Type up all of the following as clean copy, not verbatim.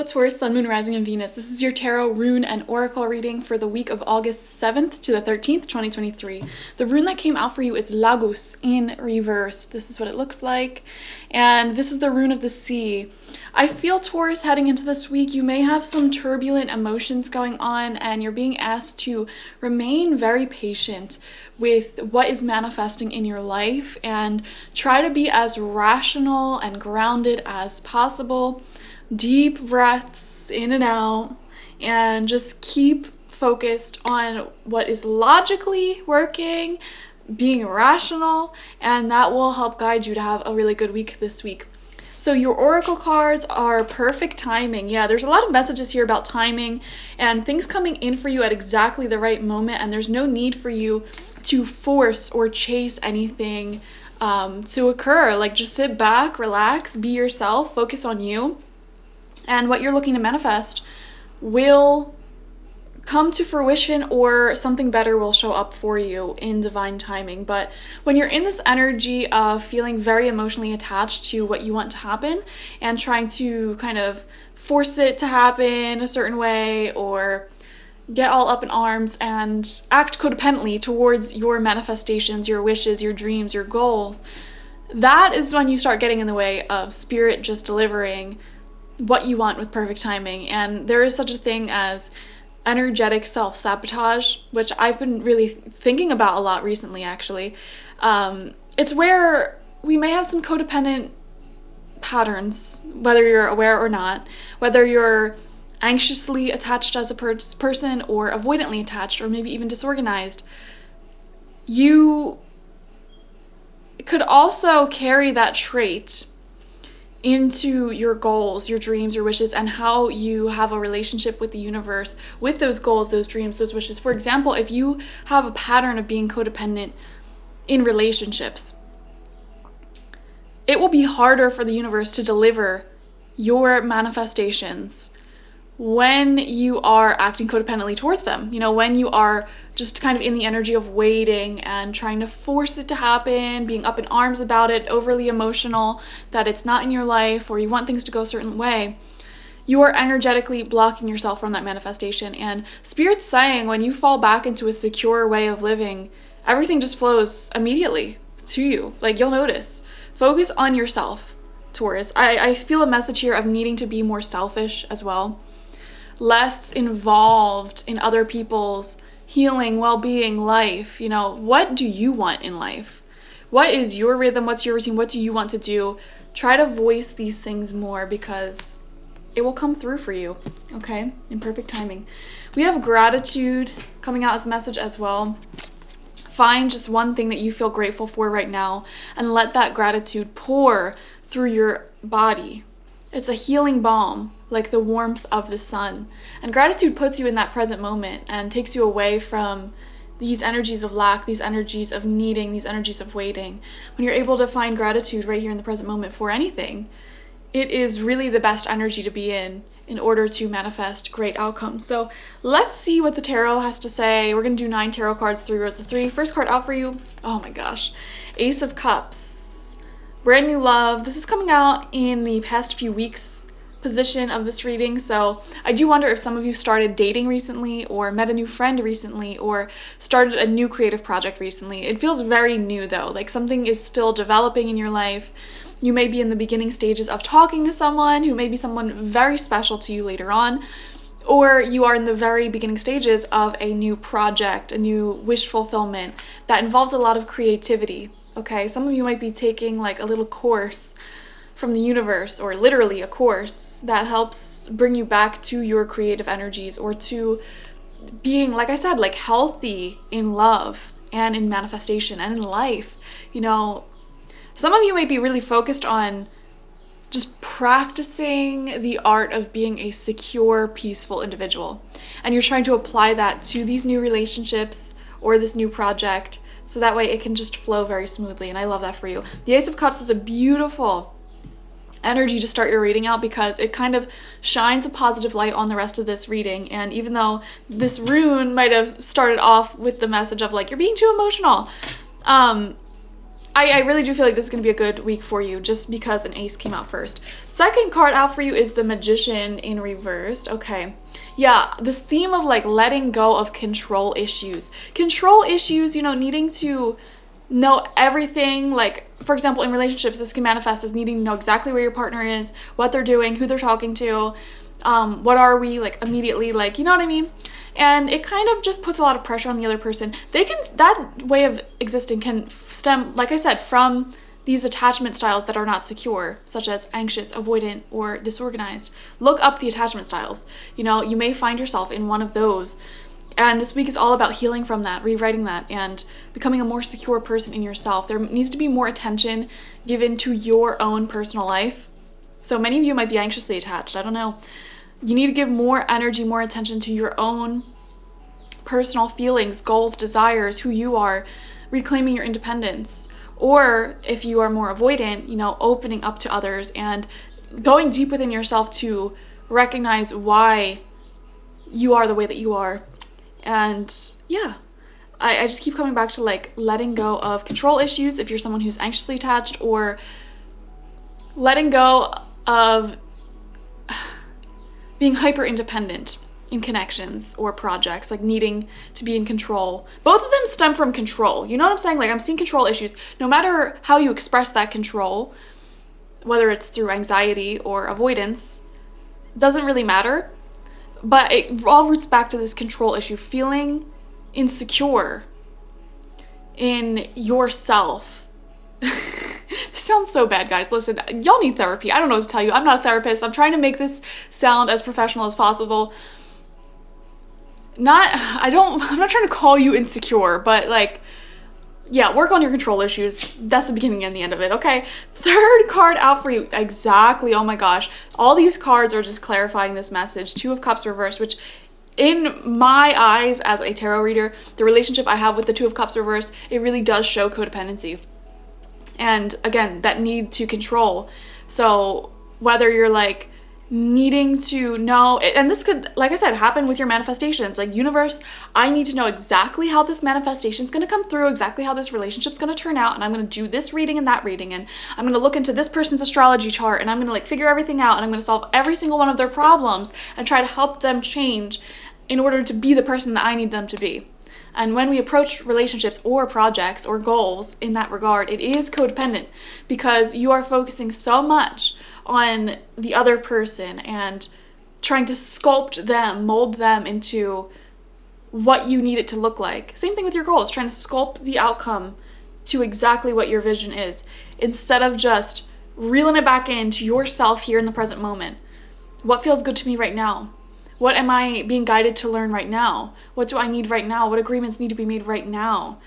Taurus, Sun, Moon, Rising, and Venus. This is your tarot, rune, and oracle reading for the week of August 7th to the 13th, 2023. The rune that came out for you is Lagos in reverse. This is what it looks like. And this is the rune of the sea. I feel, Taurus, heading into this week, you may have some turbulent emotions going on, and you're being asked to remain very patient with what is manifesting in your life and try to be as rational and grounded as possible. Deep breaths in and out, and just keep focused on what is logically working, being rational, and that will help guide you to have a really good week this week. So your oracle cards are perfect timing. Yeah, there's a lot of messages here about timing and things coming in for you at exactly the right moment, and there's no need for you to force or chase anything to occur. Like, just sit back, relax, be yourself, focus on you. And what you're looking to manifest will come to fruition, or something better will show up for you in divine timing. But when you're in this energy of feeling very emotionally attached to what you want to happen and trying to kind of force it to happen a certain way, or get all up in arms and act codependently towards your manifestations, your wishes, your dreams, your goals, that is when you start getting in the way of spirit just delivering what you want with perfect timing. And there is such a thing as energetic self-sabotage, which I've been really thinking about a lot recently, actually. It's where we may have some codependent patterns, whether you're aware or not, whether you're anxiously attached as a person or avoidantly attached, or maybe even disorganized. You could also carry that trait into your goals, your dreams, your wishes, and how you have a relationship with the universe with those goals, those dreams, those wishes. For example, if you have a pattern of being codependent in relationships, it will be harder for the universe to deliver your manifestations when you are acting codependently towards them. You know, when you are just kind of in the energy of waiting and trying to force it to happen, being up in arms about it, overly emotional that it's not in your life, or you want things to go a certain way, you are energetically blocking yourself from that manifestation. And Spirit's saying, when you fall back into a secure way of living, everything just flows immediately to you. Like, you'll notice. Focus on yourself, Taurus. I feel a message here of needing to be more selfish as well, less involved in other people's healing, well-being, life. You know, what do you want in life? What is your rhythm? What's your routine? What do you want to do? Try to voice these things more, because it will come through for you, okay? In perfect timing. We have gratitude coming out as a message as well. Find just one thing that you feel grateful for right now and let that gratitude pour through your body. It's a healing balm, like the warmth of the sun. And gratitude puts you in that present moment and takes you away from these energies of lack, these energies of needing, these energies of waiting. When you're able to find gratitude right here in the present moment for anything, it is really the best energy to be in order to manifest great outcomes. So let's see what the tarot has to say. We're going to do 9 tarot cards, 3 rows of 3. First card out for you, oh my gosh, Ace of Cups. Brand new love. This is coming out in the past few weeks position of this reading. So I do wonder if some of you started dating recently, or met a new friend recently, or started a new creative project recently. It feels very new though, like something is still developing in your life. You may be in the beginning stages of talking to someone who may be someone very special to you later on, or you are in the very beginning stages of a new project, a new wish fulfillment that involves a lot of creativity. Okay, some of you might be taking like a little course from the universe, or literally a course that helps bring you back to your creative energies, or to being, like I said, like healthy in love and in manifestation and in life. You know, some of you might be really focused on just practicing the art of being a secure, peaceful individual. And you're trying to apply that to these new relationships or this new project, so that way it can just flow very smoothly. And I love that for you. The Ace of Cups is a beautiful energy to start your reading out, because it kind of shines a positive light on the rest of this reading. And even though this rune might have started off with the message of like, you're being too emotional, I really do feel like this is going to be a good week for you just because an ace came out first. Second card out for you is the Magician in reversed. Okay. Yeah, this theme of like letting go of control issues. Control issues, you know, needing to know everything. Like, for example, in relationships, this can manifest as needing to know exactly where your partner is, what they're doing, who they're talking to, what are we, like, immediately, like, you know what I mean? And it kind of just puts a lot of pressure on the other person. That way of existing can stem, like I said, from these attachment styles that are not secure, such as anxious, avoidant, or disorganized. Look up the attachment styles. You know, you may find yourself in one of those. And this week is all about healing from that, rewriting that, and becoming a more secure person in yourself. There needs to be more attention given to your own personal life. So many of you might be anxiously attached. I don't know. You need to give more energy, more attention to your own personal feelings, goals, desires, who you are, reclaiming your independence. Or if you are more avoidant, you know, opening up to others and going deep within yourself to recognize why you are the way that you are. And yeah, I just keep coming back to like letting go of control issues if you're someone who's anxiously attached, or letting go of being hyper independent in connections or projects, like needing to be in control. Both of them stem from control. You know what I'm saying? Like, I'm seeing control issues. No matter how you express that control, whether it's through anxiety or avoidance, doesn't really matter. But it all roots back to this control issue, feeling insecure in yourself. This sounds so bad, guys. Listen, y'all need therapy. I don't know what to tell you. I'm not a therapist. I'm trying to make this sound as professional as possible. I'm not trying to call you insecure, but like, yeah, work on your control issues. That's the beginning and the end of it, okay? Third card out for you. Exactly. Oh my gosh. All these cards are just clarifying this message. Two of Cups reversed, which in my eyes as a tarot reader, the relationship I have with the Two of Cups reversed, it really does show codependency. And again, that need to control. So whether you're like needing to know, and this could, like I said, happen with your manifestations. Like, universe, I need to know exactly how this manifestation is going to come through, exactly how this relationship's going to turn out, and I'm going to do this reading and that reading, and I'm going to look into this person's astrology chart, and I'm going to like figure everything out, and I'm going to solve every single one of their problems and try to help them change in order to be the person that I need them to be. And when we approach relationships or projects or goals in that regard, it is codependent, because you are focusing so much on the other person and trying to sculpt them, mold them into what you need it to look like. Same thing with your goals, trying to sculpt the outcome to exactly what your vision is, instead of just reeling it back into yourself here in the present moment. What feels good to me right now? What am I being guided to learn right now? What do I need right now? What agreements need to be made right now?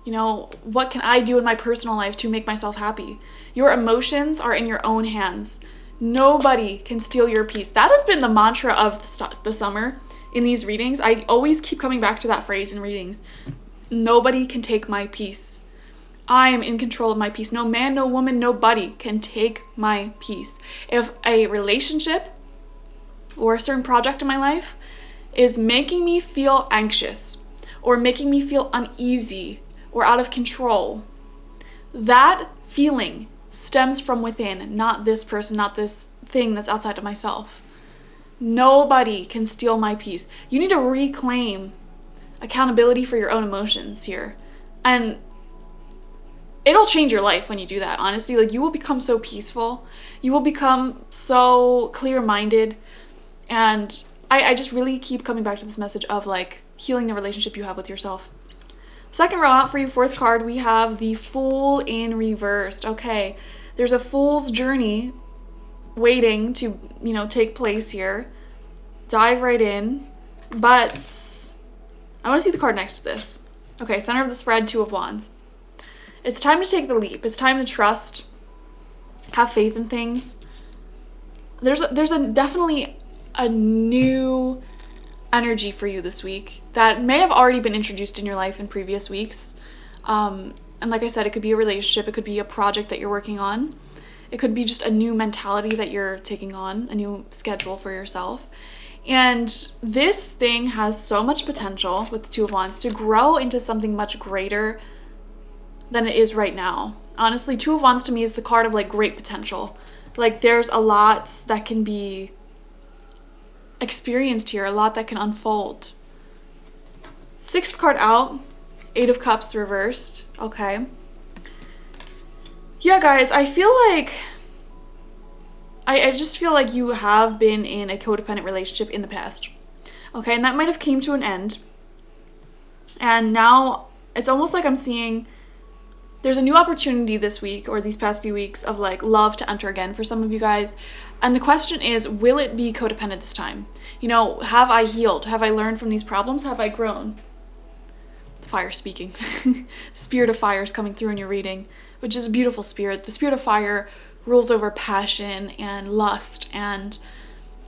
You know, what can I do in my personal life to make myself happy? Your emotions are in your own hands. Nobody can steal your peace. That has been the mantra of the summer in these readings. I always keep coming back to that phrase in readings. Nobody can take my peace. I am in control of my peace. No man, no woman, nobody can take my peace. If a relationship or a certain project in my life is making me feel anxious or making me feel uneasy or out of control, that feeling stems from within, not this person, not this thing that's outside of myself. Nobody can steal my peace. You need to reclaim accountability for your own emotions here. And it'll change your life when you do that, honestly. Like, you will become so peaceful. You will become so clear-minded. And I just really keep coming back to this message of like healing the relationship you have with yourself. Second row out for you, fourth card, we have the Fool in reversed. Okay, there's a fool's journey waiting to, you know, take place here. Dive right in. But I want to see the card next to this. Okay, center of the spread, Two of Wands. It's time to take the leap. It's time to trust, have faith in things. There's definitely a new energy for you this week that may have already been introduced in your life in previous weeks. And like I said, it could be a relationship, it could be a project that you're working on. It could be just a new mentality that you're taking on, a new schedule for yourself. And this thing has so much potential with the Two of Wands to grow into something much greater than it is right now. Honestly, Two of Wands to me is the card of like great potential. Like there's a lot that can be experienced here, a lot that can unfold. Sixth card out, Eight of Cups reversed. Okay. Yeah, guys, I feel like I just feel like you have been in a codependent relationship in the past. Okay, and that might have came to an end. And now it's almost like I'm seeing there's a new opportunity this week or these past few weeks of like love to enter again for some of you guys. And the question is, will it be codependent this time? You know, have I healed? Have I learned from these problems? Have I grown? The fire speaking. Spirit of fire is coming through in your reading, which is a beautiful spirit. The spirit of fire rules over passion and lust and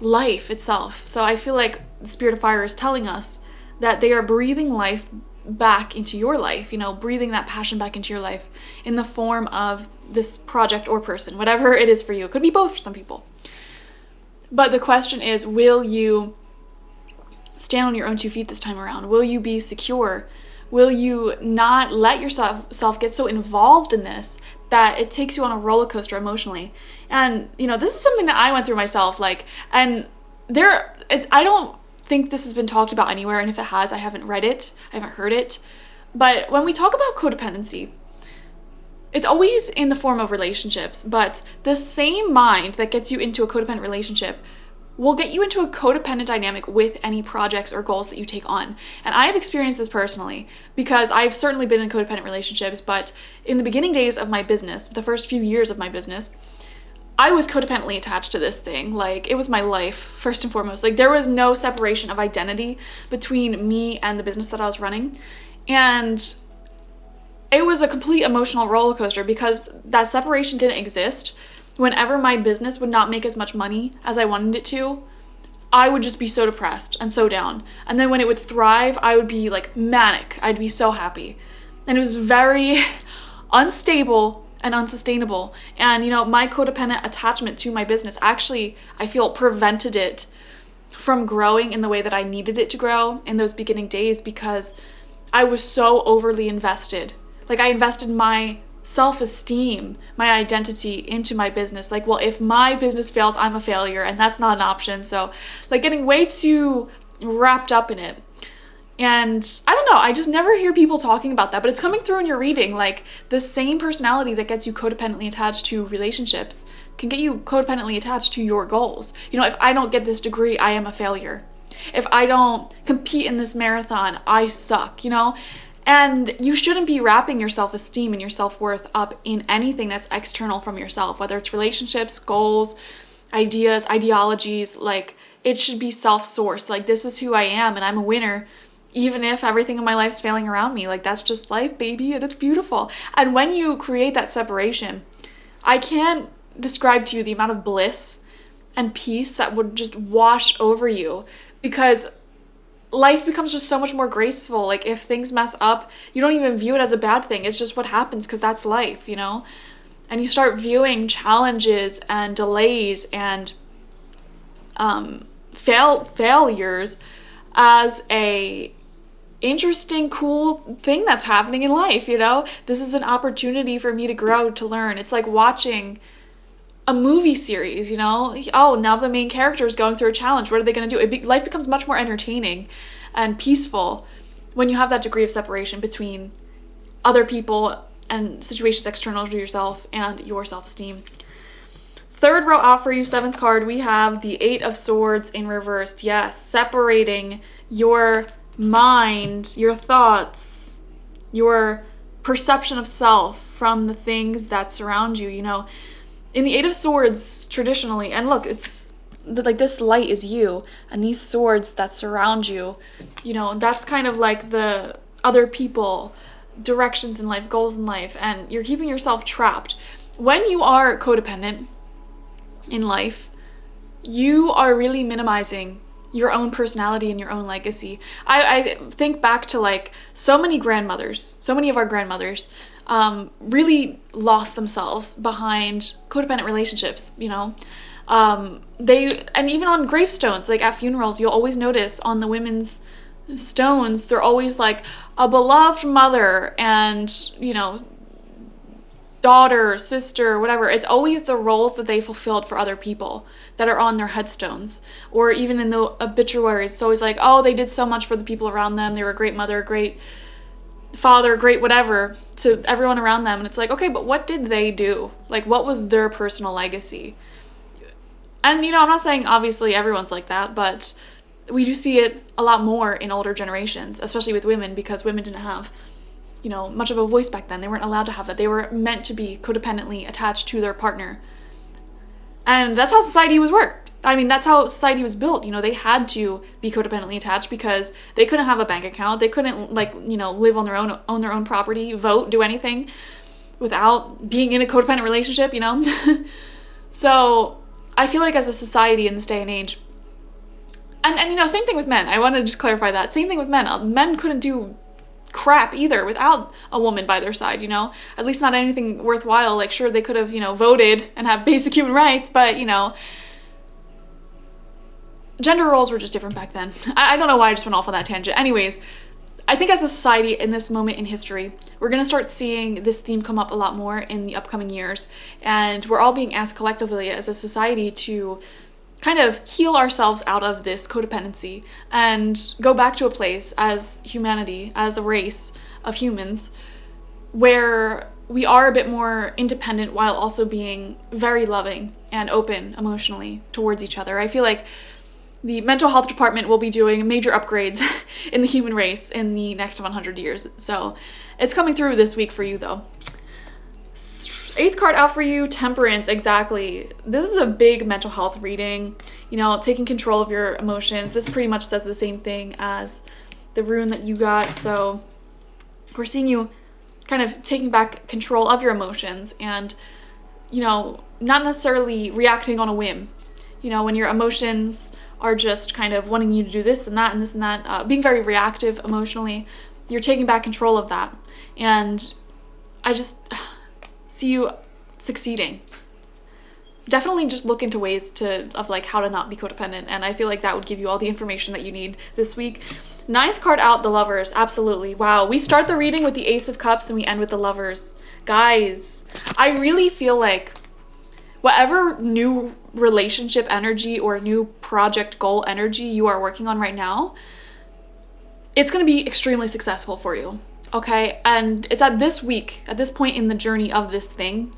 life itself. So I feel like the spirit of fire is telling us that they are breathing life back into your life, you know, breathing that passion back into your life in the form of this project or person, whatever it is for you. It could be both for some people. But the question is, will you stand on your own 2 feet this time around? Will you be secure? Will you not let yourself get so involved in this that it takes you on a roller coaster emotionally? And, you know, this is something that I went through myself, like, and I don't think this has been talked about anywhere, and if it has, I haven't read it, I haven't heard it. But when we talk about codependency, it's always in the form of relationships, but the same mind that gets you into a codependent relationship will get you into a codependent dynamic with any projects or goals that you take on. And I have experienced this personally because I've certainly been in codependent relationships, but in the beginning days of my business, the first few years of my business, I was codependently attached to this thing. Like, it was my life, first and foremost. Like, there was no separation of identity between me and the business that I was running. And it was a complete emotional roller coaster because that separation didn't exist. Whenever my business would not make as much money as I wanted it to, I would just be so depressed and so down. And then when it would thrive, I would be like manic. I'd be so happy. And it was very unstable and unsustainable. And, you know, my codependent attachment to my business actually, I feel, prevented it from growing in the way that I needed it to grow in those beginning days because I was so overly invested. Like, I invested my self-esteem, my identity into my business. Like, well, if my business fails, I'm a failure, and that's not an option. So, like, getting way too wrapped up in it. And I don't know, I just never hear people talking about that, but it's coming through in your reading. Like, the same personality that gets you codependently attached to relationships can get you codependently attached to your goals. You know, if I don't get this degree, I am a failure. If I don't compete in this marathon, I suck, you know? And you shouldn't be wrapping your self-esteem and your self-worth up in anything that's external from yourself, whether it's relationships, goals, ideas, ideologies. Like, it should be self-sourced. Like, this is who I am, and I'm a winner, even if everything in my life's failing around me. Like, that's just life, baby, and it's beautiful. And when you create that separation, I can't describe to you the amount of bliss and peace that would just wash over you, because life becomes just so much more graceful. Like, if things mess up, you don't even view it as a bad thing. It's just what happens because that's life, you know? And you start viewing challenges and delays and failures as a interesting, cool thing that's happening in life, you know? This is an opportunity for me to grow, to learn. It's like watching a movie series, you know? Oh, now the main character is going through a challenge. What are they going to do? Life becomes much more entertaining and peaceful when you have that degree of separation between other people and situations external to yourself and your self-esteem. Third row out for you, seventh card, we have the Eight of Swords in reversed. Yes, separating your mind, your thoughts, your perception of self from the things that surround you, you know? In the Eight of Swords, traditionally, and look, it's like this light is you, and these swords that surround you, you know, that's kind of like the other people, directions in life, goals in life, and you're keeping yourself trapped. When you are codependent in life, you are really minimizing your own personality and your own legacy. I think back to like so many of our grandmothers really lost themselves behind codependent relationships, you know? And even on gravestones, like at funerals, you'll always notice on the women's stones, they're always like a beloved mother and, you know, daughter, sister, whatever. It's always the roles that they fulfilled for other people that are on their headstones, or even in the obituaries. It's always like, oh, they did so much for the people around them. They were a great mother, great father, great whatever to everyone around them. And it's like, okay, but what did they do? Like, what was their personal legacy? And, you know, I'm not saying obviously everyone's like that, but we do see it a lot more in older generations, especially with women, because women didn't have, you know, much of a voice back then. They weren't allowed to have that. They were meant to be codependently attached to their partner. And that's how society was worked. I mean, that's how society was built. You know, they had to be codependently attached because they couldn't have a bank account. They couldn't, like, you know, live on their own property, vote, do anything without being in a codependent relationship, you know? So I feel like as a society in this day and age, and you know, same thing with men. I want to just clarify that. Same thing with men. Men couldn't do crap either without a woman by their side, you know? At least not anything worthwhile. Like, sure, they could have, you know, voted and have basic human rights, but, you know, gender roles were just different back then. I don't know why I just went off on that tangent. Anyways, I think as a society in this moment in history, we're going to start seeing this theme come up a lot more in the upcoming years. And we're all being asked collectively as a society to kind of heal ourselves out of this codependency and go back to a place as humanity, as a race of humans, where we are a bit more independent while also being very loving and open emotionally towards each other. I feel like the mental health department will be doing major upgrades in the human race in the next 100 years. So it's coming through this week for you, though. 8th card out for you, Temperance, exactly. This is a big mental health reading, you know, taking control of your emotions. This pretty much says the same thing as the rune that you got. So we're seeing you kind of taking back control of your emotions and, you know, not necessarily reacting on a whim. You know, when your emotions are just kind of wanting you to do this and that and this and that, being very reactive emotionally, you're taking back control of that. And I just see you succeeding. Definitely just look into ways of like how to not be codependent, and I feel like that would give you all the information that you need this week. 9th card out, the Lovers, absolutely. Wow, we start the reading with the Ace of Cups and we end with the Lovers. Guys, I really feel like whatever new relationship energy or new project goal energy you are working on right now, it's going to be extremely successful for you. Okay, and it's at this week, at this point in the journey of this thing,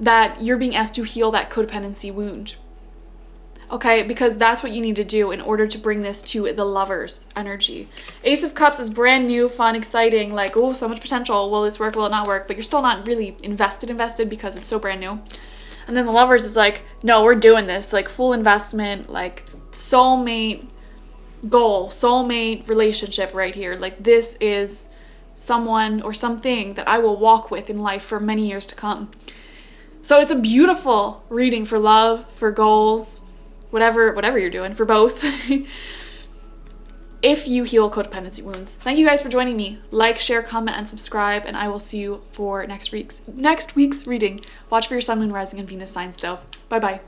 that you're being asked to heal that codependency wound. Okay, because that's what you need to do in order to bring this to the Lovers energy. Ace of Cups is brand new, fun, exciting, like, oh, so much potential. Will this work? Will it not work? But you're still not really invested because it's so brand new. And then the Lovers is like, no, we're doing this, like full investment, like soulmate goal, soulmate relationship right here. Like, this is someone or something that I will walk with in life for many years to come. So it's a beautiful reading for love, for goals, whatever you're doing, for both. If you heal codependency wounds. Thank you guys for joining me. Like, share, comment, and subscribe, and I will see you for next week's reading. Watch for your Sun, Moon, Rising, and Venus signs though. Bye-bye.